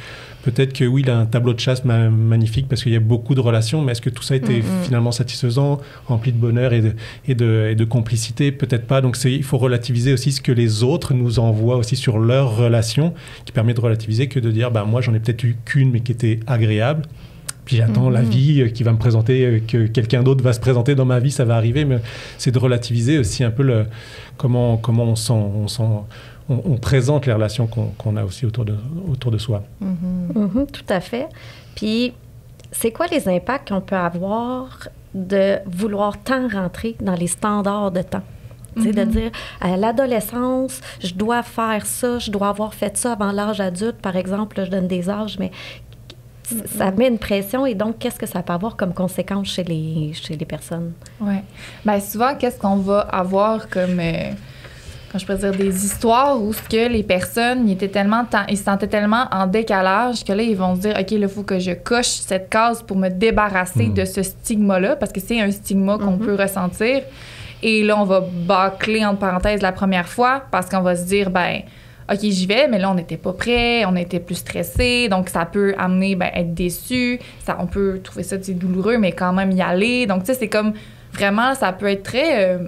peut-être que oui, un tableau de chasse magnifique parce qu'il y a beaucoup de relations, mais est-ce que tout ça était finalement satisfaisant, rempli de bonheur et de complicité? Peut-être pas. Donc il faut relativiser aussi ce que les autres nous envoient aussi sur leurs relations, qui permet de relativiser que de dire moi j'en ai peut-être eu qu'une mais qui était agréable. Puis j'attends la vie qui va me présenter, que quelqu'un d'autre va se présenter dans ma vie, ça va arriver. Mais c'est de relativiser aussi un peu comment on présente les relations qu'on a aussi autour de soi. Tout à fait. Puis, c'est quoi les impacts qu'on peut avoir de vouloir tant rentrer dans les standards de temps? C'est de dire, à l'adolescence, je dois faire ça, je dois avoir fait ça avant l'âge adulte, par exemple, là, je donne des âges, mais ça met une pression, et donc, qu'est-ce que ça peut avoir comme conséquence chez les personnes? Oui. Bien, souvent, qu'est-ce qu'on va avoir comme... quand je peux dire des histoires où ce que les personnes, ils se sentaient tellement en décalage que là, ils vont se dire, OK, là, il faut que je coche cette case pour me débarrasser de ce stigma-là, parce que c'est un stigma qu'on peut ressentir. Et là, on va bâcler, entre parenthèses, la première fois, parce qu'on va se dire, OK, j'y vais, mais là, on n'était pas prêt, on était plus stressé, donc ça peut amener, être déçu, on peut trouver ça douloureux, mais quand même y aller. Donc, tu sais, c'est comme, vraiment, ça peut être très...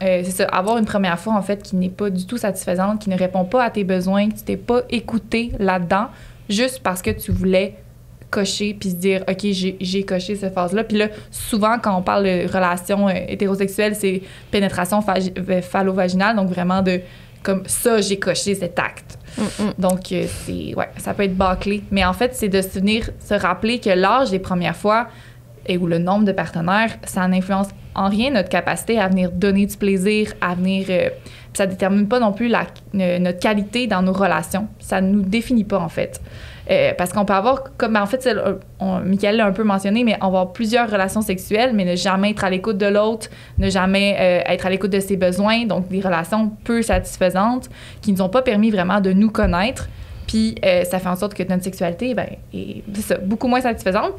c'est ça, avoir une première fois, en fait, qui n'est pas du tout satisfaisante, qui ne répond pas à tes besoins, que tu t'es pas écouté là-dedans, juste parce que tu voulais cocher puis se dire, OK, j'ai coché cette phase-là. Puis là, souvent, quand on parle de relations hétérosexuelles, c'est pénétration phallo-vaginale, donc vraiment comme ça, j'ai coché cet acte. Donc, ça peut être bâclé. Mais en fait, c'est de se rappeler que l'âge des premières fois ou le nombre de partenaires, ça n'influence en rien notre capacité à venir donner du plaisir, à venir... ça ne détermine pas non plus notre qualité dans nos relations. Ça ne nous définit pas, en fait. Parce qu'on peut avoir, comme en fait, Michael l'a un peu mentionné, mais on va avoir plusieurs relations sexuelles, mais ne jamais être à l'écoute de l'autre, ne jamais être à l'écoute de ses besoins, donc des relations peu satisfaisantes qui ne nous ont pas permis vraiment de nous connaître. Puis ça fait en sorte que notre sexualité est beaucoup moins satisfaisante.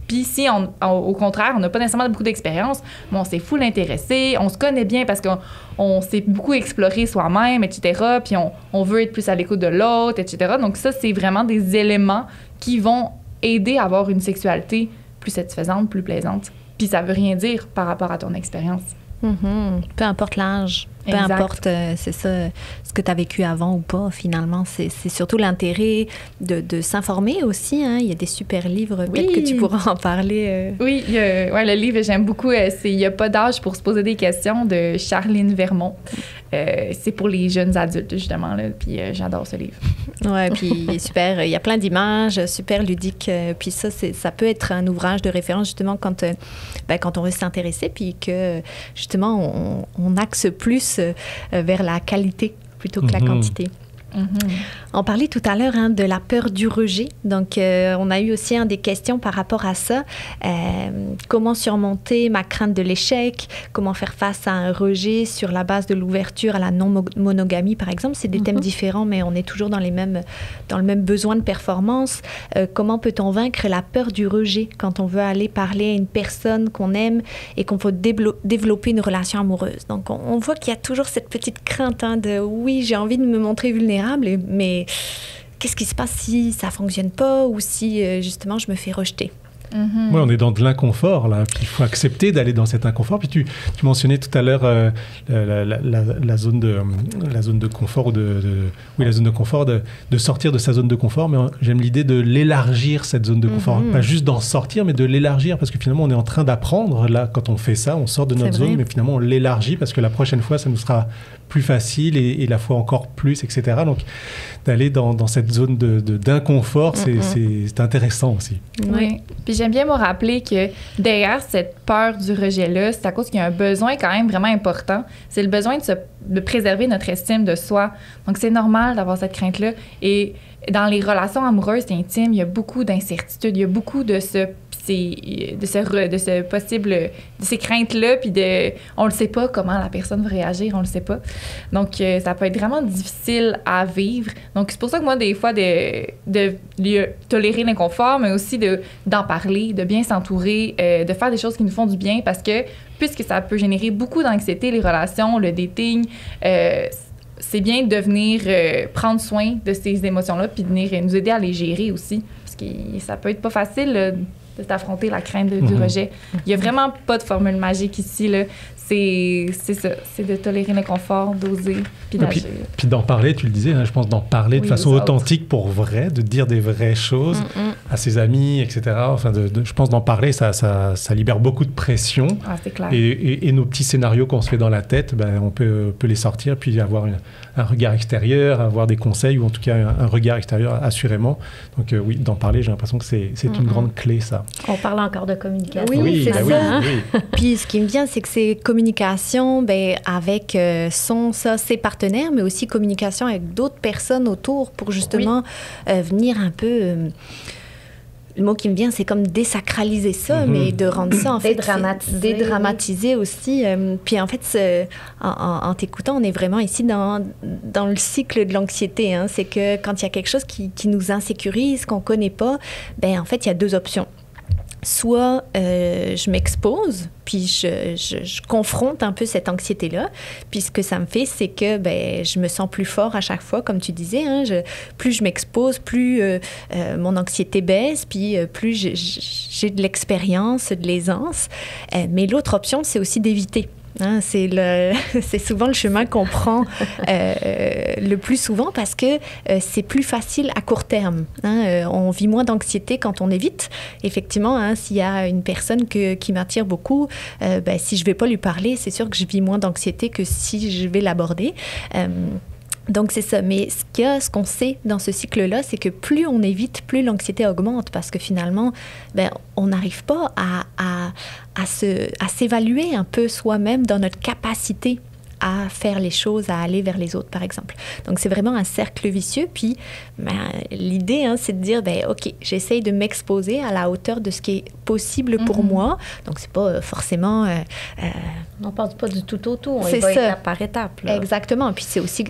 Puis si, au contraire, on n'a pas nécessairement beaucoup d'expérience, mais on s'est full intéressé, on se connaît bien parce qu'on s'est beaucoup exploré soi-même, etc., puis on veut être plus à l'écoute de l'autre, etc. Donc ça, c'est vraiment des éléments qui vont aider à avoir une sexualité plus satisfaisante, plus plaisante. Puis ça veut rien dire par rapport à ton expérience. Peu importe l'âge, peu importe, c'est ça, ce que tu as vécu avant ou pas, finalement. C'est surtout l'intérêt de s'informer aussi. Hein. Il y a des super livres, peut-être que tu pourras en parler. Oui, le livre, j'aime beaucoup. C'est « Il n'y a pas d'âge pour se poser des questions » de Charline Vermont. C'est pour les jeunes adultes, justement. Là, puis j'adore ce livre. Oui, puis il est super. Il y a plein d'images, super ludiques. Puis ça peut être un ouvrage de référence, justement, quand on veut s'intéresser, puis que, justement, on axe plus vers la qualité plutôt que la quantité. On parlait tout à l'heure de la peur du rejet. Donc, on a eu aussi des questions par rapport à ça. Comment surmonter ma crainte de l'échec? Comment faire face à un rejet sur la base de l'ouverture à la non-monogamie, par exemple? C'est des thèmes différents, mais on est toujours dans le même besoin de performance. Comment peut-on vaincre la peur du rejet quand on veut aller parler à une personne qu'on aime et qu'on veut développer une relation amoureuse? Donc, on voit qu'il y a toujours cette petite crainte de « oui, j'ai envie de me montrer vulnérable, mais qu'est-ce qui se passe si ça ne fonctionne pas ou si, justement, je me fais rejeter? » Oui, on est dans de l'inconfort, là. Puis il faut accepter d'aller dans cet inconfort. Puis tu mentionnais tout à l'heure la zone de confort, la zone de confort, de sortir de sa zone de confort. Mais j'aime l'idée de l'élargir, cette zone de confort. Pas juste d'en sortir, mais de l'élargir. Parce que finalement, on est en train d'apprendre. Là, quand on fait ça, on sort de notre zone, mais finalement, on l'élargit parce que la prochaine fois, ça nous sera plus facile et la fois encore plus, etc. Donc, d'aller dans cette zone d'inconfort, c'est intéressant aussi. Oui. Puis j'aime bien me rappeler que derrière cette peur du rejet-là, c'est à cause qu'il y a un besoin quand même vraiment important. C'est le besoin de préserver notre estime de soi. Donc, c'est normal d'avoir cette crainte-là. Et dans les relations amoureuses et intimes, il y a beaucoup d'incertitudes. Il y a beaucoup de ces craintes-là, puis on le sait pas comment la personne va réagir, on le sait pas. Donc, ça peut être vraiment difficile à vivre. Donc, c'est pour ça que moi, des fois, de tolérer l'inconfort, mais aussi d'en parler, de bien s'entourer, de faire des choses qui nous font du bien, parce que puisque ça peut générer beaucoup d'anxiété, les relations, le dating, c'est bien de venir prendre soin de ces émotions-là puis de venir nous aider à les gérer aussi. Parce que ça peut être pas facile de s'affronter la crainte du rejet. Il y a vraiment pas de formule magique ici, là. C'est ça, c'est de tolérer l'inconfort, d'oser, puis d'agir. Puis d'en parler, tu le disais, hein, je pense d'en parler de façon authentique pour vrai, de dire des vraies choses à ses amis, etc. Enfin, je pense d'en parler, ça libère beaucoup de pression. Ah, c'est clair. Et nos petits scénarios qu'on se fait dans la tête, ben, on peut les sortir, puis avoir un regard extérieur, avoir des conseils, ou en tout cas un regard extérieur, assurément. Donc oui, d'en parler, j'ai l'impression que c'est une grande clé, ça. On parle encore de communication. Oui, c'est ça. Oui. Puis ce qui me vient, c'est que c'est communication avec ses partenaires, mais aussi communication avec d'autres personnes autour pour justement venir un peu... le mot qui me vient, c'est comme désacraliser ça, mais de rendre ça, en fait... Dédramatiser aussi. Puis en fait, en t'écoutant, on est vraiment ici dans le cycle de l'anxiété. Hein. C'est que quand il y a quelque chose qui nous insécurise, qu'on ne connaît pas, ben en fait, il y a deux options. Soit je m'expose, puis je confronte un peu cette anxiété-là. Puis ce que ça me fait, c'est que je me sens plus fort à chaque fois, comme tu disais. Hein, plus je m'expose, plus mon anxiété baisse, puis plus j'ai de l'expérience, de l'aisance. Mais l'autre option, c'est aussi d'éviter. Hein, c'est souvent le chemin qu'on prend le plus souvent parce que c'est plus facile à court terme. Hein, on vit moins d'anxiété quand on évite. Effectivement, hein, s'il y a une personne qui m'attire beaucoup, si je ne vais pas lui parler, c'est sûr que je vis moins d'anxiété que si je vais l'aborder. Donc, c'est ça. Mais ce qu'on sait dans ce cycle-là, c'est que plus on évite, plus l'anxiété augmente parce que finalement, on n'arrive pas à s'évaluer un peu soi-même dans notre capacité à faire les choses, à aller vers les autres, par exemple. Donc, c'est vraiment un cercle vicieux. Puis, l'idée, hein, c'est de dire, OK, j'essaye de m'exposer à la hauteur de ce qui est possible pour moi. Donc, c'est pas forcément... on passe pas du tout au tout, on c'est va ça. Étape par étape. Là. Exactement. Puis, c'est aussi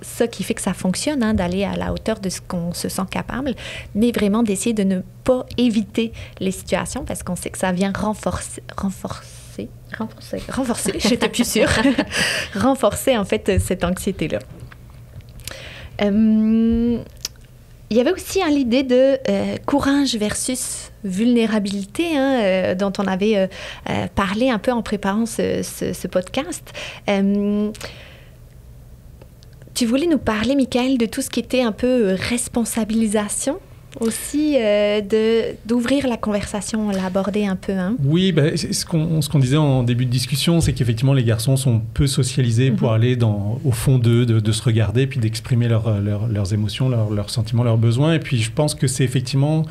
ça qui fait que ça fonctionne, hein, d'aller à la hauteur de ce qu'on se sent capable, mais vraiment d'essayer de ne pas éviter les situations parce qu'on sait que ça vient renforcer, j'étais plus sûre. Renforcer, en fait, cette anxiété-là. Il y avait aussi l'idée de courage versus vulnérabilité, hein, dont on avait parlé un peu en préparant ce podcast. Tu voulais nous parler, Michael, de tout ce qui était un peu responsabilisation aussi, d'ouvrir la conversation, on l'a abordé un peu. Hein? Oui, ce qu'on disait en début de discussion, c'est qu'effectivement, les garçons sont peu socialisés pour aller au fond d'eux, de se regarder, puis d'exprimer leurs émotions, leurs sentiments, leurs besoins. Et puis, je pense que c'est effectivement...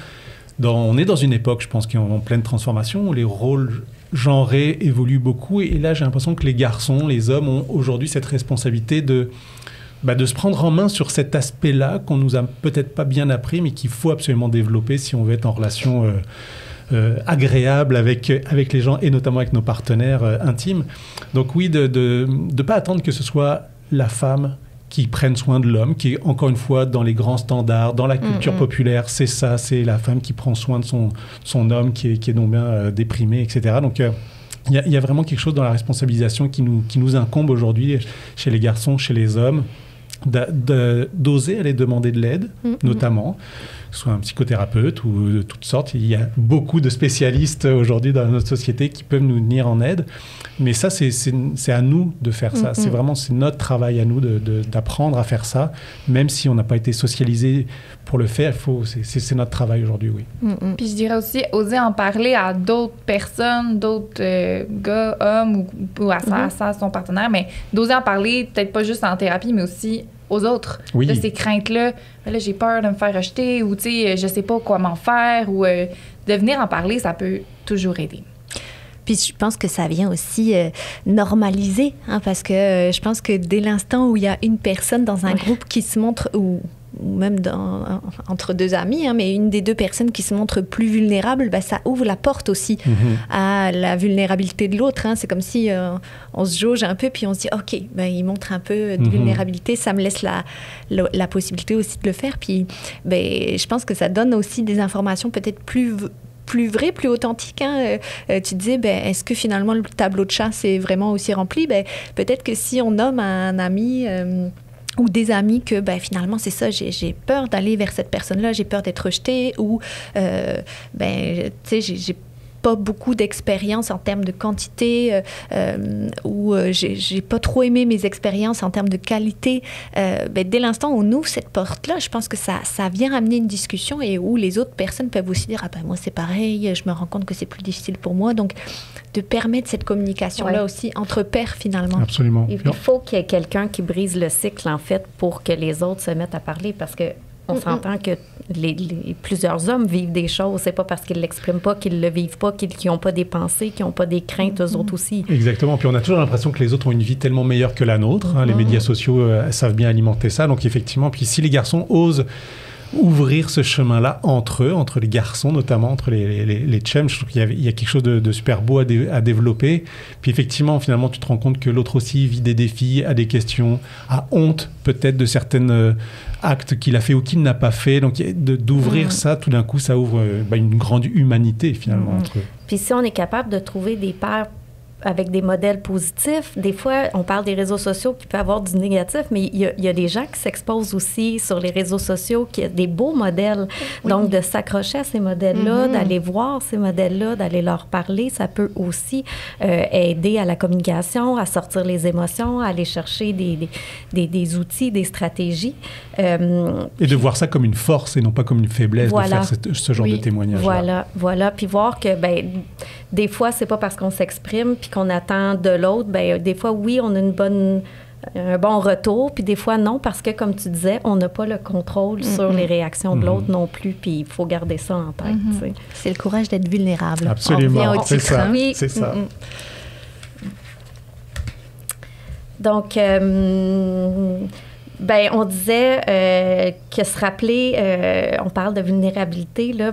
on est dans une époque, je pense, qui est en pleine transformation, où les rôles genrés évoluent beaucoup. Et là, j'ai l'impression que les garçons, les hommes, ont aujourd'hui cette responsabilité de se prendre en main sur cet aspect-là qu'on nous a peut-être pas bien appris, mais qu'il faut absolument développer si on veut être en relation agréable avec les gens et notamment avec nos partenaires intimes. Donc oui, de pas attendre que ce soit la femme qui prenne soin de l'homme, qui est encore une fois dans les grands standards, dans la culture populaire, c'est ça, c'est la femme qui prend soin de son homme qui est donc bien déprimé, etc. Donc il y a vraiment quelque chose dans la responsabilisation qui nous incombe aujourd'hui chez les garçons, chez les hommes, d'oser aller demander de l'aide, notamment, que ce soit un psychothérapeute ou de toutes sortes. Il y a beaucoup de spécialistes aujourd'hui dans notre société qui peuvent nous venir en aide. Mais ça, c'est à nous de faire ça. C'est notre travail à nous d'apprendre à faire ça, même si on n'a pas été socialisé pour le faire. C'est notre travail aujourd'hui, oui. Puis je dirais aussi, oser en parler à d'autres personnes, d'autres gars, hommes ou à son partenaire, mais d'oser en parler, peut-être pas juste en thérapie, mais aussi aux autres, de ces craintes-là. Là, j'ai peur de me faire rejeter ou, tu sais, je sais pas comment faire ou de venir en parler, ça peut toujours aider. Puis je pense que ça vient aussi normaliser, hein, parce que je pense que dès l'instant où il y a une personne dans un groupe qui se montre, ou même entre deux amis, hein, mais une des deux personnes qui se montre plus vulnérable, ça ouvre la porte aussi à la vulnérabilité de l'autre. Hein. C'est comme si on se jauge un peu, puis on se dit, OK, il montre un peu de vulnérabilité, ça me laisse la possibilité aussi de le faire. Puis je pense que ça donne aussi des informations peut-être plus vrai, plus authentique. Hein? Tu disais, est-ce que finalement le tableau de chasse est vraiment aussi rempli? Peut-être que si on nomme un ami ou des amis que finalement c'est ça, j'ai peur d'aller vers cette personne-là, j'ai peur d'être rejetée, ou tu sais, j'ai pas beaucoup d'expérience en termes de quantité, ou j'ai pas trop aimé mes expériences en termes de qualité. Dès l'instant où on ouvre cette porte-là, je pense que ça vient amener une discussion et où les autres personnes peuvent aussi dire moi c'est pareil, je me rends compte que c'est plus difficile pour moi. Donc de permettre cette communication-là aussi entre pairs finalement. Absolument. Il faut qu'il y ait quelqu'un qui brise le cycle en fait pour que les autres se mettent à parler, parce que on s'entend que plusieurs hommes vivent des choses. C'est pas parce qu'ils l'expriment pas qu'ils le vivent pas, qu'ils n'ont pas des pensées, qu'ils n'ont pas des craintes, eux autres aussi. Exactement. Puis on a toujours l'impression que les autres ont une vie tellement meilleure que la nôtre. Les médias sociaux savent bien alimenter ça. Donc effectivement, puis si les garçons osent ouvrir ce chemin-là entre eux, entre les garçons notamment, entre les chums, je trouve qu'il y a quelque chose de super beau à développer. Puis effectivement, finalement, tu te rends compte que l'autre aussi vit des défis, a des questions, a honte peut-être de certains actes qu'il a fait ou qu'il n'a pas fait. Donc d'ouvrir ça, tout d'un coup, ça ouvre une grande humanité finalement entre eux. Puis si on est capable de trouver des pairs avec des modèles positifs. Des fois, on parle des réseaux sociaux qui peuvent avoir du négatif, mais il y a des gens qui s'exposent aussi sur les réseaux sociaux, qui ont des beaux modèles. Oui. Donc, de s'accrocher à ces modèles-là, d'aller voir ces modèles-là, d'aller leur parler, ça peut aussi aider à la communication, à sortir les émotions, à aller chercher des outils, des stratégies. Et de voir ça comme une force et non pas comme une faiblesse, de faire ce genre de témoignage. Voilà. Puis voir que, des fois, c'est pas parce qu'on s'exprime puis qu'on attend de l'autre. Des fois, oui, on a un bon retour, puis des fois, non, parce que, comme tu disais, on n'a pas le contrôle sur les réactions de l'autre non plus, puis il faut garder ça en tête. T'sais. C'est le courage d'être vulnérable. Absolument, c'est ça. Oui. C'est ça. Donc, on disait que se rappeler, on parle de vulnérabilité, là,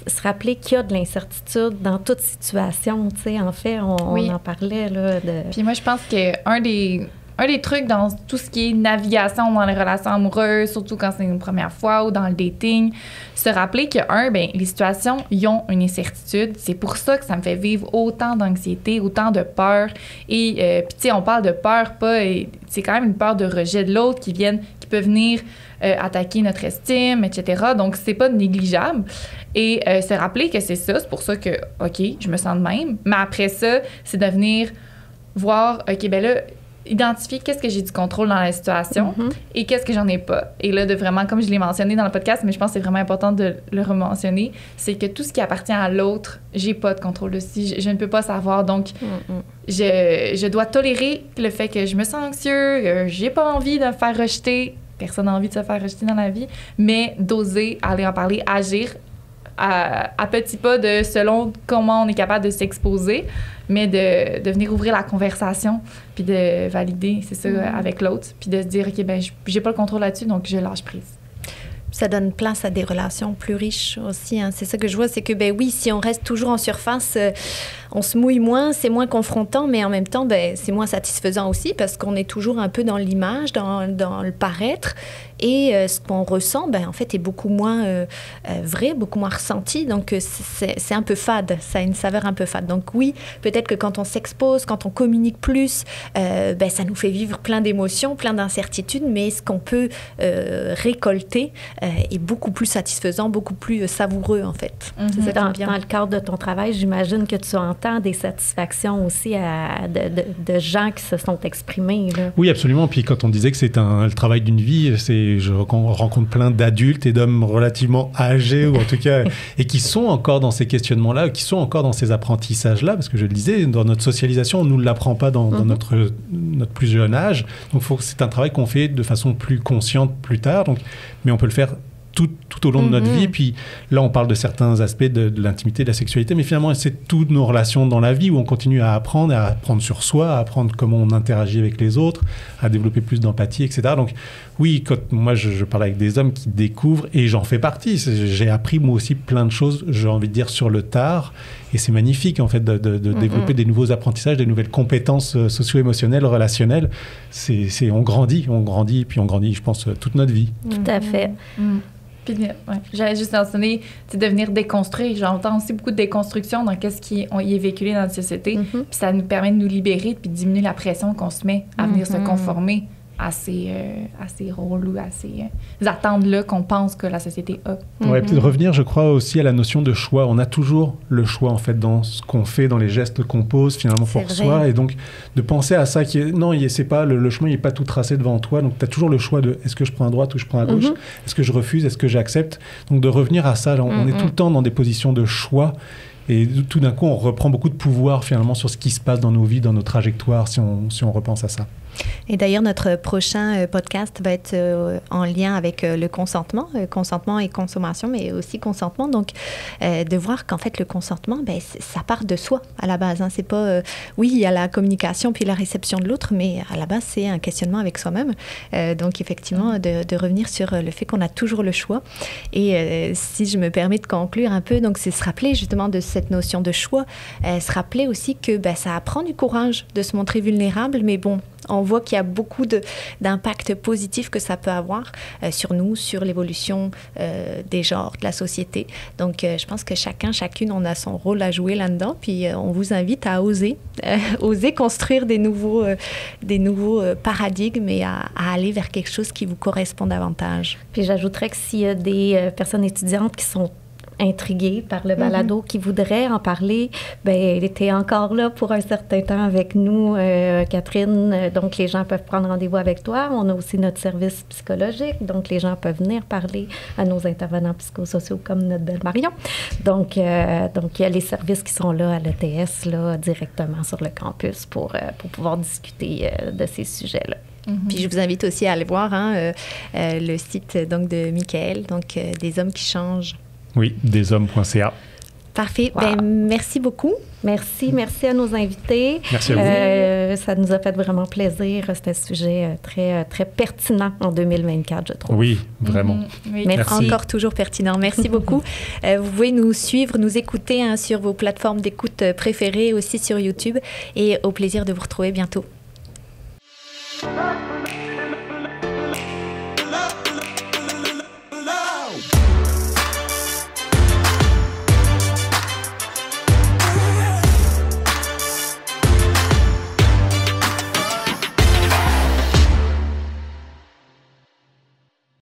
se rappeler qu'il y a de l'incertitude dans toute situation, tu sais, en fait, on en parlait, là. Puis moi, je pense qu'un des trucs dans tout ce qui est navigation dans les relations amoureuses, surtout quand c'est une première fois ou dans le dating, se rappeler que, les situations, ils ont une incertitude. C'est pour ça que ça me fait vivre autant d'anxiété, autant de peur. Et, puis, tu sais, on parle de peur, c'est quand même une peur de rejet de l'autre qui peut venir attaquer notre estime, etc. Donc, c'est pas négligeable. Et se rappeler que c'est ça, c'est pour ça que, OK, je me sens de même. Mais après ça, c'est de venir voir, OK, identifier qu'est-ce que j'ai du contrôle dans la situation et qu'est-ce que j'en ai pas. Et là, de vraiment, comme je l'ai mentionné dans le podcast, mais je pense que c'est vraiment important de le rementionner, c'est que tout ce qui appartient à l'autre, j'ai pas de contrôle dessus. Je ne peux pas savoir. Donc, je dois tolérer le fait que je me sens anxieux, j'ai pas envie de me faire rejeter. Personne n'a envie de se faire rejeter dans la vie, mais d'oser aller en parler, agir à petits pas selon comment on est capable de s'exposer, mais de venir ouvrir la conversation, puis de valider, c'est ça, avec l'autre, puis de se dire, OK, j'ai pas le contrôle là-dessus, donc je lâche prise. Ça donne place à des relations plus riches aussi. Hein. C'est ça que je vois, c'est que, oui, si on reste toujours en surface, on se mouille moins, c'est moins confrontant, mais en même temps, c'est moins satisfaisant aussi parce qu'on est toujours un peu dans l'image, dans le paraître. Et ce qu'on ressent, en fait, est beaucoup moins vrai, beaucoup moins ressenti. Donc, c'est un peu fade. Ça a une saveur un peu fade. Donc, oui, peut-être que quand on s'expose, quand on communique plus, ça nous fait vivre plein d'émotions, plein d'incertitudes, mais ce qu'on peut récolter est beaucoup plus satisfaisant, beaucoup plus savoureux, en fait. C'est ça dans le cadre de ton travail, j'imagine que tu entends des satisfactions aussi de gens qui se sont exprimés. Là. Oui, absolument. Puis quand on disait que c'est le travail d'une vie, je rencontre plein d'adultes et d'hommes relativement âgés, ou en tout cas, et qui sont encore dans ces questionnements-là, qui sont encore dans ces apprentissages-là, parce que je le disais, dans notre socialisation, on ne nous l'apprend pas dans notre plus jeune âge. Donc c'est un travail qu'on fait de façon plus consciente plus tard, mais on peut le faire tout au long de notre vie. Puis là, on parle de certains aspects de l'intimité, de la sexualité, mais finalement, c'est toutes nos relations dans la vie où on continue à apprendre sur soi, à apprendre comment on interagit avec les autres, à développer plus d'empathie, etc. Donc oui, quand moi, je parle avec des hommes qui découvrent, et j'en fais partie, j'ai appris moi aussi plein de choses, j'ai envie de dire, sur le tard, et c'est magnifique, en fait, de développer des nouveaux apprentissages, des nouvelles compétences socio-émotionnelles, relationnelles. On grandit, puis on grandit, je pense, toute notre vie. Tout à fait. Puis, j'allais juste mentionner, de venir déconstruire. J'entends aussi beaucoup de déconstruction dans qu'est-ce qui est véhiculé dans la société. Puis ça nous permet de nous libérer puis de diminuer la pression qu'on se met à venir se conformer. à ces rôles ou à ces attentes-là qu'on pense que la société a. Ouais, puis de revenir, je crois, aussi à la notion de choix. On a toujours le choix, en fait, dans ce qu'on fait, dans les gestes qu'on pose, finalement, pour soi. Et donc, de penser à ça, c'est pas, le chemin n'est pas tout tracé devant toi. Donc, tu as toujours le choix de est-ce que je prends à droite ou je prends à gauche? Est-ce que je refuse? Est-ce que j'accepte? Donc, de revenir à ça, on est tout le temps dans des positions de choix. Et tout d'un coup, on reprend beaucoup de pouvoir, finalement, sur ce qui se passe dans nos vies, dans nos trajectoires, si on repense à ça. Et d'ailleurs, notre prochain podcast va être en lien avec le consentement et consommation, mais aussi consentement. Donc, de voir qu'en fait, le consentement, ça part de soi à la base. Hein. C'est pas, oui, il y a la communication puis la réception de l'autre, mais à la base, c'est un questionnement avec soi-même. Donc, effectivement, de revenir sur le fait qu'on a toujours le choix. Et si je me permets de conclure un peu, donc, c'est se rappeler justement de cette notion de choix, se rappeler aussi que ça apprend du courage de se montrer vulnérable, mais bon, on voit qu'il y a beaucoup d'impacts positifs que ça peut avoir sur nous, sur l'évolution des genres, de la société. Donc, je pense que chacune, on a son rôle à jouer là-dedans. Puis, on vous invite à oser construire des nouveaux paradigmes et à aller vers quelque chose qui vous correspond davantage. Puis, j'ajouterais que s'il y a des personnes étudiantes qui sont intriguée par le balado, qui voudrait en parler, elle était encore là pour un certain temps avec nous, Catherine. Donc, les gens peuvent prendre rendez-vous avec toi. On a aussi notre service psychologique. Donc, les gens peuvent venir parler à nos intervenants psychosociaux comme notre belle Marion. Donc, il y a les services qui sont là à l'ETS, là, directement sur le campus pour pouvoir discuter de ces sujets-là. Puis je vous invite aussi à aller voir le site donc, de Michael, donc des hommes qui changent. Oui, deshommes.ca. Parfait. Wow. Merci beaucoup. Merci à nos invités. Merci à vous. Ça nous a fait vraiment plaisir. C'est un sujet très, très pertinent en 2024, je trouve. Oui, vraiment. Oui. Merci. Encore toujours pertinent. Merci beaucoup. Vous pouvez nous suivre, nous écouter sur vos plateformes d'écoute préférées, aussi sur YouTube. Et au plaisir de vous retrouver bientôt.